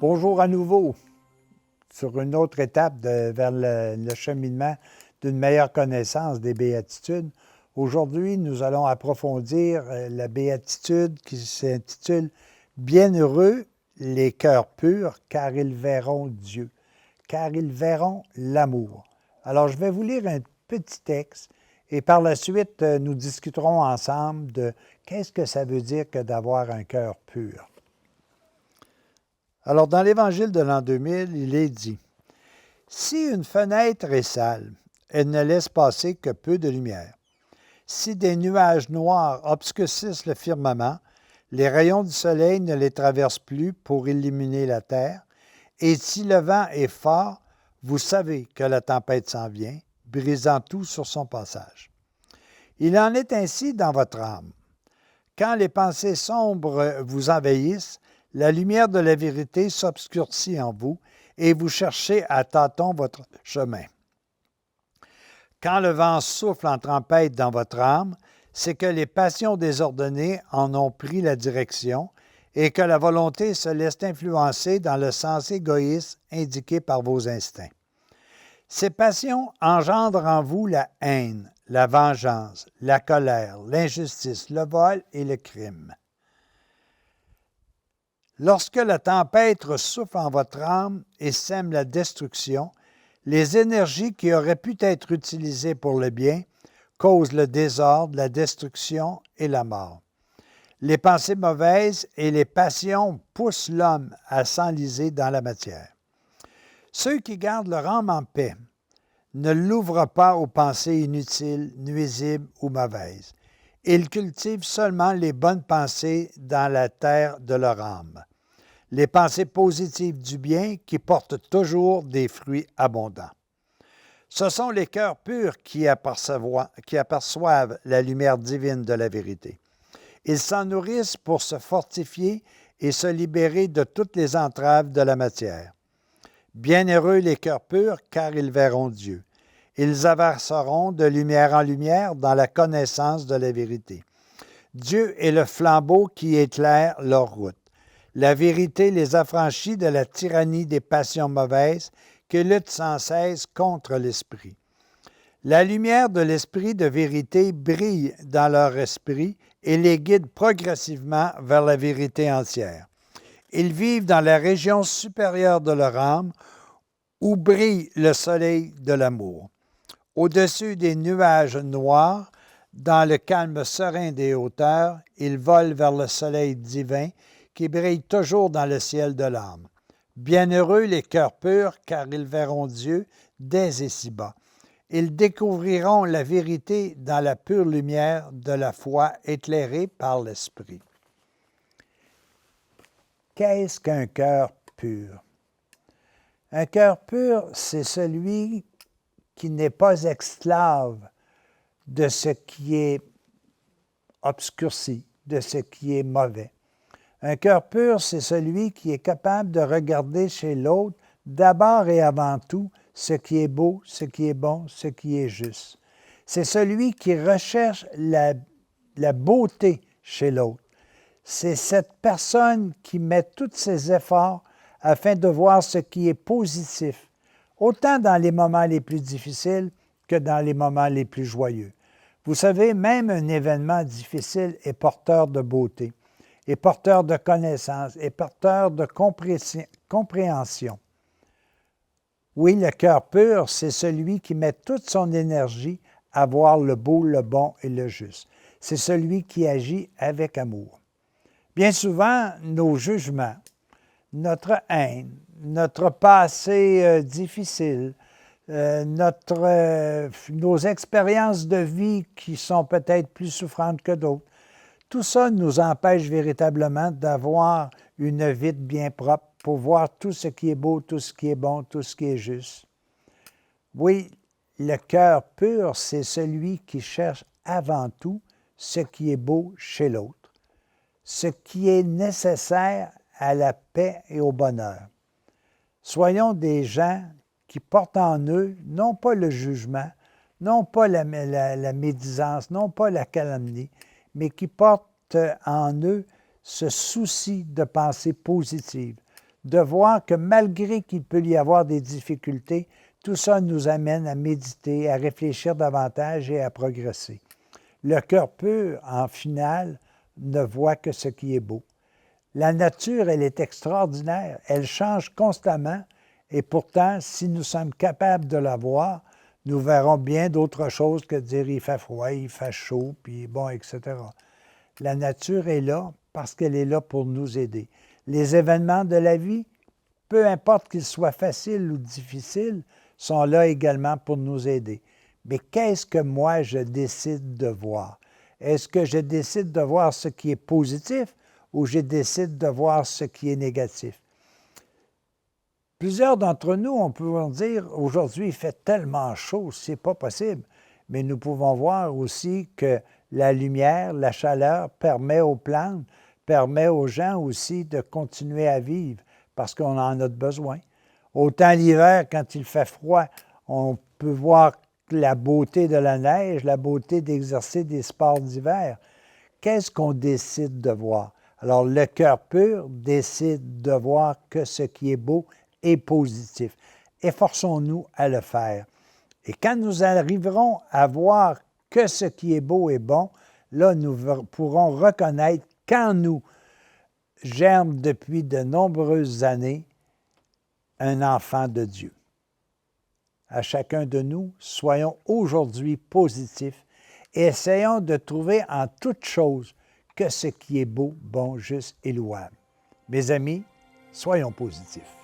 Bonjour à nouveau sur une autre étape vers le cheminement d'une meilleure connaissance des béatitudes. Aujourd'hui, nous allons approfondir la béatitude qui s'intitule « Bienheureux les cœurs purs, car ils verront Dieu, car ils verront l'amour ». Alors, je vais vous lire un petit texte et par la suite, nous discuterons ensemble de qu'est-ce que ça veut dire que d'avoir un cœur pur. Alors, dans l'Évangile de l'an 2000, il est dit « Si une fenêtre est sale, elle ne laisse passer que peu de lumière. Si des nuages noirs obscurcissent le firmament, les rayons du soleil ne les traversent plus pour illuminer la terre, et si le vent est fort, vous savez que la tempête s'en vient, brisant tout sur son passage. Il en est ainsi dans votre âme. Quand les pensées sombres vous envahissent, la lumière de la vérité s'obscurcit en vous et vous cherchez à tâtons votre chemin. Quand le vent souffle en tempête dans votre âme, c'est que les passions désordonnées en ont pris la direction et que la volonté se laisse influencer dans le sens égoïste indiqué par vos instincts. Ces passions engendrent en vous la haine, la vengeance, la colère, l'injustice, le vol et le crime. Lorsque la tempête souffle en votre âme et sème la destruction, les énergies qui auraient pu être utilisées pour le bien causent le désordre, la destruction et la mort. Les pensées mauvaises et les passions poussent l'homme à s'enliser dans la matière. Ceux qui gardent leur âme en paix ne l'ouvrent pas aux pensées inutiles, nuisibles ou mauvaises. Ils cultivent seulement les bonnes pensées dans la terre de leur âme. Les pensées positives du bien qui portent toujours des fruits abondants. Ce sont les cœurs purs qui aperçoivent la lumière divine de la vérité. Ils s'en nourrissent pour se fortifier et se libérer de toutes les entraves de la matière. Bienheureux les cœurs purs, car ils verront Dieu. Ils avanceront de lumière en lumière dans la connaissance de la vérité. Dieu est le flambeau qui éclaire leur route. La vérité les affranchit de la tyrannie des passions mauvaises qui luttent sans cesse contre l'esprit. La lumière de l'esprit de vérité brille dans leur esprit et les guide progressivement vers la vérité entière. Ils vivent dans la région supérieure de leur âme où brille le soleil de l'amour. Au-dessus des nuages noirs, dans le calme serein des hauteurs, ils volent vers le soleil divin qui brille toujours dans le ciel de l'âme. Bienheureux les cœurs purs, car ils verront Dieu dès ici-bas. Ils découvriront la vérité dans la pure lumière de la foi éclairée par l'Esprit. Qu'est-ce qu'un cœur pur? Un cœur pur, c'est celui qui n'est pas esclave de ce qui est obscurci, de ce qui est mauvais. Un cœur pur, c'est celui qui est capable de regarder chez l'autre d'abord et avant tout ce qui est beau, ce qui est bon, ce qui est juste. C'est celui qui recherche la beauté chez l'autre. C'est cette personne qui met tous ses efforts afin de voir ce qui est positif, autant dans les moments les plus difficiles que dans les moments les plus joyeux. Vous savez, même un événement difficile est porteur de beauté, est porteur de connaissance, est porteur de compréhension. Oui, le cœur pur, c'est celui qui met toute son énergie à voir le beau, le bon et le juste. C'est celui qui agit avec amour. Bien souvent, nos jugements, notre haine, notre passé difficile, nos expériences de vie qui sont peut-être plus souffrantes que d'autres, tout ça nous empêche véritablement d'avoir une vie bien propre pour voir tout ce qui est beau, tout ce qui est bon, tout ce qui est juste. Oui, le cœur pur, c'est celui qui cherche avant tout ce qui est beau chez l'autre, ce qui est nécessaire à la paix et au bonheur. Soyons des gens qui portent en eux non pas le jugement, non pas la médisance, non pas la calomnie, mais qui portent en eux ce souci de pensée positive, de voir que malgré qu'il peut y avoir des difficultés, tout ça nous amène à méditer, à réfléchir davantage et à progresser. Le cœur pur, en finale, ne voit que ce qui est beau. La nature, elle est extraordinaire, elle change constamment et pourtant, si nous sommes capables de la voir, nous verrons bien d'autres choses que de dire il fait froid, il fait chaud, puis bon, etc. La nature est là parce qu'elle est là pour nous aider. Les événements de la vie, peu importe qu'ils soient faciles ou difficiles, sont là également pour nous aider. Mais qu'est-ce que moi je décide de voir? Est-ce que je décide de voir ce qui est positif ou je décide de voir ce qui est négatif? Plusieurs d'entre nous, on peut dire, aujourd'hui, il fait tellement chaud, c'est pas possible. Mais nous pouvons voir aussi que la lumière, la chaleur permet aux plantes, permet aux gens aussi de continuer à vivre parce qu'on en a besoin. Autant l'hiver, quand il fait froid, on peut voir la beauté de la neige, la beauté d'exercer des sports d'hiver. Qu'est-ce qu'on décide de voir? Alors, le cœur pur décide de voir que ce qui est beau est positif. Efforçons-nous à le faire. Et quand nous arriverons à voir que ce qui est beau est bon, là, nous pourrons reconnaître qu'en nous germe depuis de nombreuses années un enfant de Dieu. À chacun de nous, soyons aujourd'hui positifs et essayons de trouver en toute chose que ce qui est beau, bon, juste et louable. Mes amis, soyons positifs.